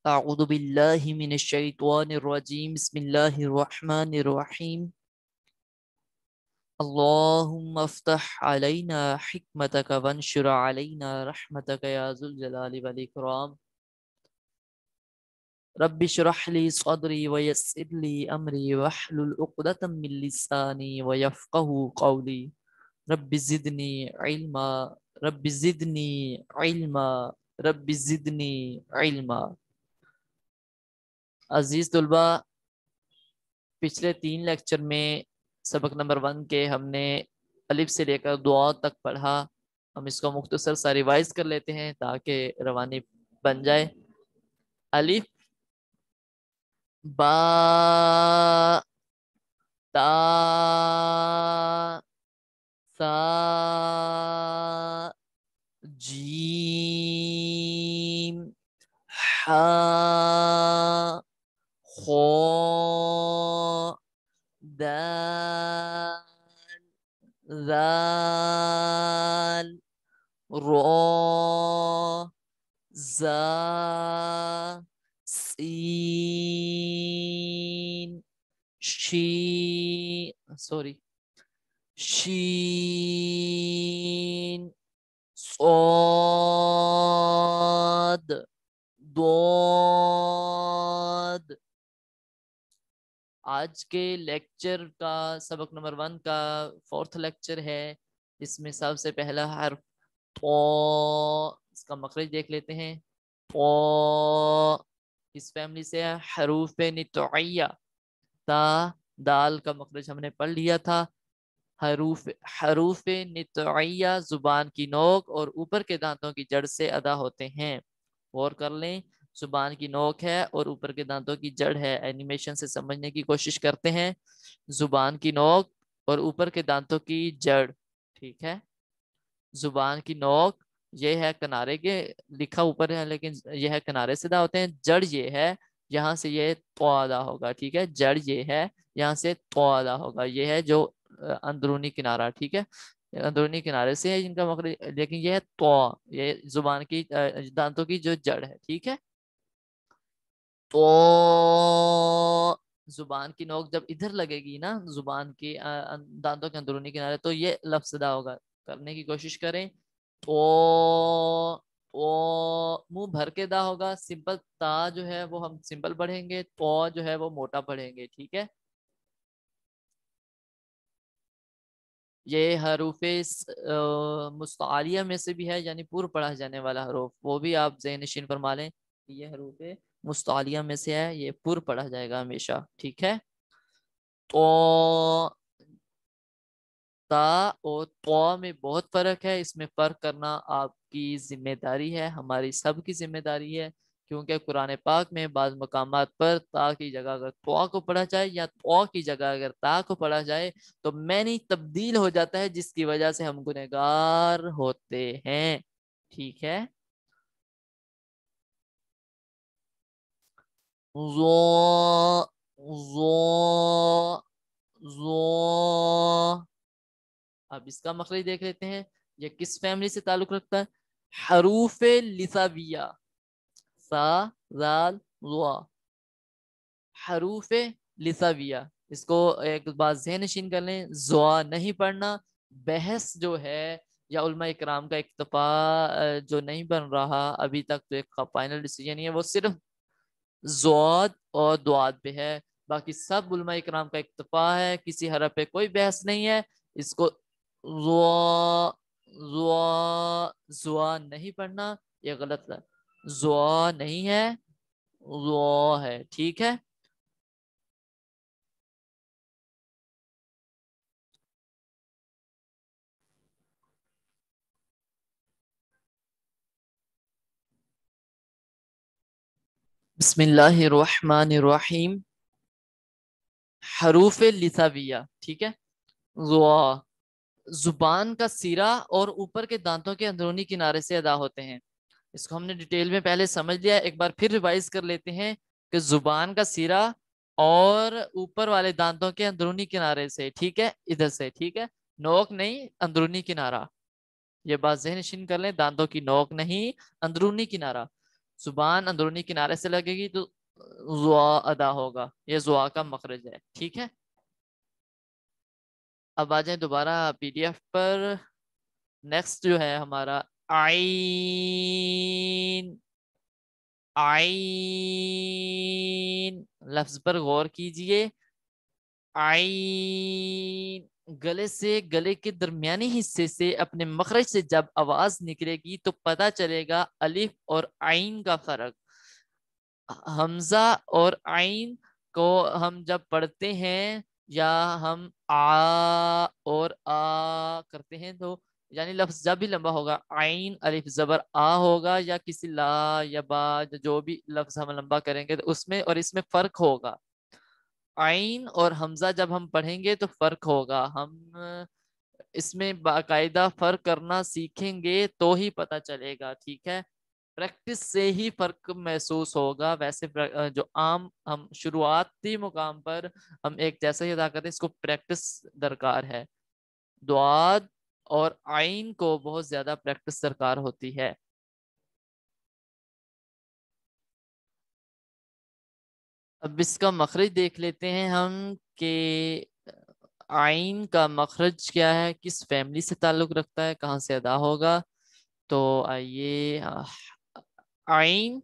أعوذ بالله من الشيطان الرجيم بسم الله الرحمن الرحيم اللهم افتح علينا حكمتك وانشر علينا رحمتك يا ذو الجلال والإكرام رب اشرح لي صدري ويسر لي أمري واحلل عقدة من لساني ويفقه قولي رب زدني علما رب زدني علما رب زدني علما عزیز طلبہ، پچھلے 3 لیکچر میں سبق نمبر 1 کے ہم نے الف سے لے کر دعا تک پڑھا. ہم اس کو مختصر سا ریوائز کر لیتے ہیں تاکہ روانی بن جائے. الف، با، تا، سا، جیم، حا، خو، دال، ذال، رو، زا، سین، شین، صاد، ضاد. آج کے لیکچر کا سبق نمبر 1 کا 4تھ لیکچر ہے. اس میں سب سے پہلا حرف تو، اس کا مخرج دیکھ لیتے ہیں. تو اس فیملی سے حروف نطعیہ. تا، دال کا مخرج ہم نے پڑھ لیا تھا. حروف نطعیہ زبان کی نوک اور اوپر کے دانتوں کی جڑ سے ادا ہوتے ہیں. غور کر لیں، زبان کی نوک ہے اور اوپر کے دانتوں کی جڑ ہے. اینیمیشن سے سمجھنے کی کوشش کرتے ہیں. زبان کی نوک اور اوپر کے دانتوں کی جڑ. ٹھیک ہے، زبان کی نوک یہ ہے کنارے کے، لکھا اوپر ہے لیکن یہ ہے کنارے سے ادا ہوتے ہیں. جڑ یہ ہے، یہاں سے یہ تو ادا ہوگا. ٹھیک ہے، جڑ یہ ہے، یہاں سے تو ادا ہوگا. یہ ہے جو اندرونی کنارہ. ٹھیک ہے، اندرونی کنارے سے ہے ان کا مخرج، لیکن یہ ہے تو، یہ زبان کی دانتوں کی جو جڑ ہے. ٹھیک ہے، تو زبان کی نوک جب ادھر لگے گی نا، زبان کی دانتوں کے اندرونی کنارے، تو یہ لفظ ادا ہوگا. کرنے کی کوشش کریں. تو منہ بھر کے دا ہوگا. سمپل تا جو ہے وہ ہم سمپل پڑھیں گے، تو جو ہے وہ موٹا پڑھیں گے. ٹھیک ہے، یہ حروف مستعالیہ میں سے بھی ہے، یعنی پور پڑھا جانے والا حروف. وہ بھی آپ ذہن نشین فرما لیں کہ یہ حروف مستعالیہ میں سے ہے، یہ پور پڑھا جائے گا ہمیشہ. ٹھیک ہے، تو تا اور تو میں بہت فرق ہے. اس میں فرق کرنا آپ کی ذمہ داری ہے، ہماری سب کی ذمہ داری ہے. کیونکہ قرآن پاک میں بعض مقامات پر تا کی جگہ اگر تو کو پڑھا جائے یا تو کی جگہ اگر تا کو پڑھا جائے تو معنی تبدیل ہو جاتا ہے، جس کی وجہ سے ہم گنہگار ہوتے ہیں. ٹھیک ہے، زو، زو، زو. اب اس کا مخرج دیکھ لیتے ہیں. یہ کس فیملی سے تعلق رکھتا ہے؟ حروف لثویہ. سا، زال، ضا، حروف لثویہ. اس کو ایک بات ذہن نشین کر لیں، زوا نہیں پڑھنا. بحث جو ہے یا علماء اکرام کا اکتفا جو نہیں بن رہا ابھی تک، تو ایک فائنل ڈیسیجن ہے، وہ صرف زواد اور دعاد پہ ہے. باقی سب علماء اکرام کا اکتفا ہے، کسی حرف پہ کوئی بحث نہیں ہے. اس کو زوا، زوا، زوا نہیں پڑھنا، یہ غلط ہے. زوا نہیں ہے، زوا ہے. ٹھیک ہے، بسم اللہ الرحمن الرحیم. حروف لثویہ. ٹھیک ہے، زوا زبان کا سیرا اور اوپر کے دانتوں کے اندرونی کنارے سے ادا ہوتے ہیں. اس کو ہم نے ڈیٹیل میں پہلے سمجھ لیا، ایک بار پھر ریوائز کر لیتے ہیں کہ زبان کا سیرا اور اوپر والے دانتوں کے اندرونی کنارے سے. ٹھیک ہے، ادھر سے. ٹھیک ہے، نوک نہیں، اندرونی کنارہ. یہ بات ذہن نشین کر لیں، دانتوں کی نوک نہیں، اندرونی کنارہ. زبان اندرونی کنارے سے لگے گی تو زوا ادا ہوگا، یہ زوا کا مخرج ہے، ٹھیک ہے۔ اب آ جائیں دوبارہ پی ڈی ایف پر۔ نیکسٹ جو ہے ہمارا عین، عین لفظ پر غور کیجئے۔ عین گلے سے، گلے کے درمیانی حصے سے اپنے مخرج سے جب آواز نکلے گی تو پتہ چلے گا الف اور عین کا فرق۔ حمزہ اور عین کو ہم جب پڑھتے ہیں یا ہم آ اور آ کرتے ہیں تو یعنی لفظ جب بھی لمبا ہوگا، عین الف زبر آ ہوگا، یا کسی لا یا با جو بھی لفظ ہم لمبا کریں گے تو اس میں اور اس میں فرق ہوگا۔ عین اور حمزہ جب ہم پڑھیں گے تو فرق ہوگا، ہم اس میں باقاعدہ فرق کرنا سیکھیں گے تو ہی پتہ چلے گا، ٹھیک ہے۔ پریکٹس سے ہی فرق محسوس ہوگا، ویسے جو عام ہم شروعاتی مقام پر ہم ایک جیسا ہی ادا کرتے ہیں، اس کو پریکٹس درکار ہے۔ دعاد اور عین کو بہت زیادہ پریکٹس درکار ہوتی ہے۔ اب اس کا مخرج دیکھ لیتے ہیں ہم کہ عین کا مخرج کیا ہے، کس فیملی سے تعلق رکھتا ہے، کہاں سے ادا ہوگا۔ تو آئیے، عین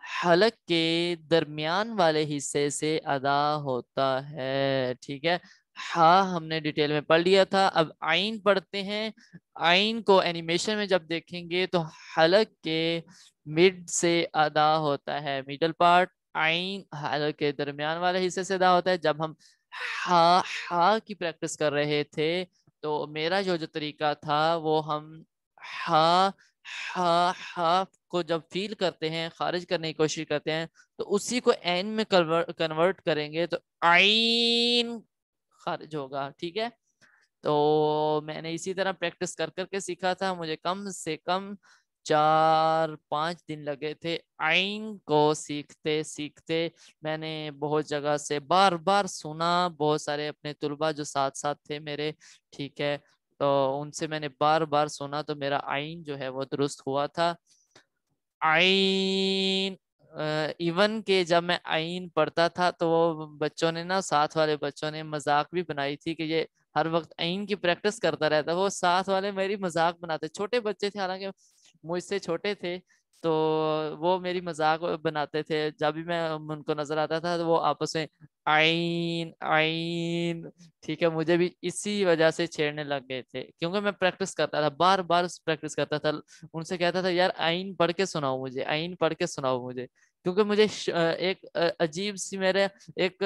حلق کے درمیان والے حصے سے ادا ہوتا ہے، ٹھیک ہے۔ ہاں ہم نے ڈیٹیل میں پڑھ لیا تھا، اب عین پڑھتے ہیں۔ عین کو اینیمیشن میں جب دیکھیں گے تو حلق کے مڈ سے ادا ہوتا ہے، میڈل پارٹ۔ عین حلق کے درمیان والے حصے سے ادا ہوتا ہے۔ جب ہم ہا کی پریکٹس کر رہے تھے تو میرا جو طریقہ تھا وہ ہم ہا ہا ہا کو جب فیل کرتے ہیں، خارج کرنے کی کوشش کرتے ہیں تو اسی کو عین میں کنورٹ کریں گے تو عین خارج ہوگا، ٹھیک ہے۔ تو میں نے اسی طرح پریکٹس کر کر کے سیکھا تھا، مجھے کم سے کم 4-5 دن لگے تھے عین کو سیکھتے سیکھتے۔ میں نے بہت جگہ سے بار بار سنا، بہت سارے اپنے طلباء جو ساتھ ساتھ تھے میرے، ٹھیک ہے، تو ان سے میں نے بار بار سنا تو میرا عین جو ہے وہ درست ہوا تھا۔ عین ایون کہ جب میں عین پڑھتا تھا تو وہ بچوں نے نا، ساتھ والے بچوں نے مذاق بھی بنائی تھی کہ یہ ہر وقت عین کی پریکٹس کرتا رہتا، وہ ساتھ والے میری مذاق بناتے، چھوٹے بچے تھے حالانکہ مجھ سے چھوٹے تھے، تو وہ میری مذاق بناتے تھے، جب بھی میں ان کو نظر آتا تھا تو وہ آپس میں عین عین، ٹھیک ہے، مجھے بھی اسی وجہ سے چھیڑنے لگ گئے تھے کیونکہ میں پریکٹس کرتا تھا، بار بار پریکٹس کرتا تھا، ان سے کہتا تھا یار عین پڑھ کے سناؤ مجھے، عین پڑھ کے سناؤ مجھے، کیونکہ مجھے ایک عجیب سی میرے ایک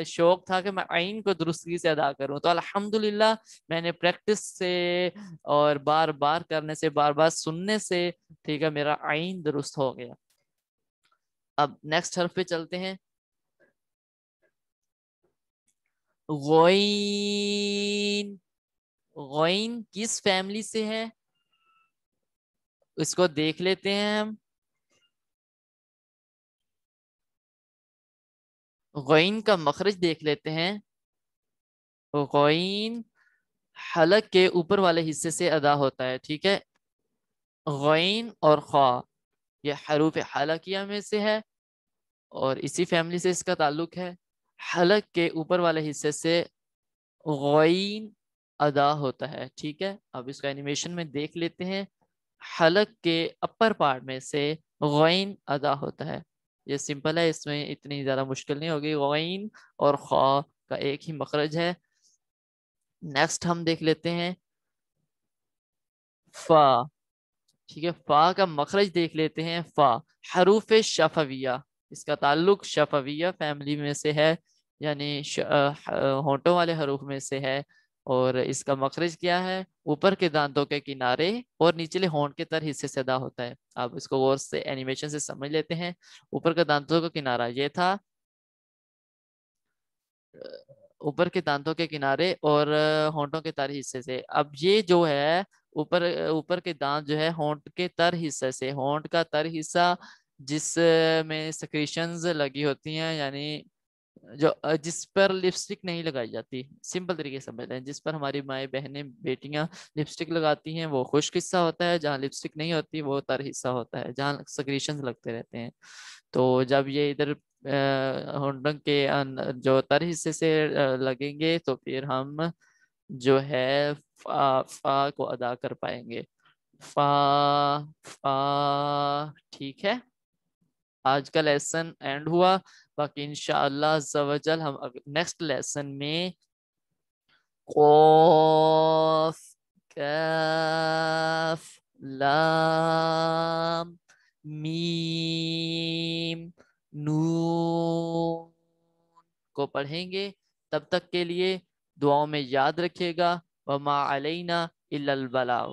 شوق تھا کہ میں عین کو درستگی سے ادا کروں۔ تو الحمدللہ میں نے پریکٹس سے اور بار بار کرنے سے، بار بار سننے سے، ٹھیک ہے، میرا عین درست ہو گیا۔ اب نیکسٹ حرف پہ چلتے ہیں، غین۔ غین کس فیملی سے ہے اس کو دیکھ لیتے ہیں ہم۔ غین کا مخرج دیکھ لیتے ہیں۔ غین حلق کے اوپر والے حصے سے ادا ہوتا ہے، ٹھیک ہے۔ غین اور خا یہ حروف حلقیہ میں سے ہے اور اسی فیملی سے اس کا تعلق ہے۔ حلق کے اوپر والے حصے سے غین ادا ہوتا ہے، ٹھیک ہے۔ اب اس کا اینیمیشن میں دیکھ لیتے ہیں۔ حلق کے اپر پارٹ میں سے غین ادا ہوتا ہے، یہ سمپل ہے، اس میں اتنی زیادہ مشکل نہیں ہوگی، غین اور خا کا ایک ہی مخرج ہے۔ نیکسٹ ہم دیکھ لیتے ہیں فا، ٹھیک ہے، فا کا مخرج دیکھ لیتے ہیں۔ فا حروف شفویہ، اس کا تعلق شفویہ فیملی میں سے ہے، یعنی ہونٹوں والے حروف میں سے ہے، اور اس کا مخرج کیا ہے، اوپر کے دانتوں کے کنارے اور نیچلے ہونٹ کے تر حصے سے ادا ہوتا ہے۔ آپ اس کو غور سے اینیمیشن سے سمجھ لیتے ہیں۔ اوپر کے دانتوں کا کنارہ یہ تھا، اوپر کے دانتوں کے کنارے اور ہونٹوں کے تر حصے سے۔ اب یہ جو ہے اوپر کے دانت جو ہے ہونٹ کے تر حصے سے، ہونٹ کا تر حصہ جس میں سیکریشنز لگی ہوتی ہیں، یعنی جو جس پر لپسٹک نہیں لگائی جاتی، سمپل طریقے سے سمجھتے ہیں، جس پر ہماری مائیں بہنیں بیٹیاں لپسٹک لگاتی ہیں وہ خشک حصہ ہوتا ہے، جہاں لپسٹک نہیں ہوتی وہ تر حصہ ہوتا ہے، جہاں سکریشنز لگتے رہتے ہیں. تو جب یہ ادھر ہونڈنگ کے جو تر حصے سے لگیں گے تو پھر ہم جو ہے فا کو ادا کر پائیں گے. فا فا ٹھیک ہے. آج کا لیسن اینڈ ہوا. باقی انشاءاللہ عز و جل ہم نیکسٹ لیسن میں قاف کاف لام میم نون کو پڑھیں گے. تب تک کے لیے دعاؤں میں یاد رکھیے گا. وما علینا الا البلاغ.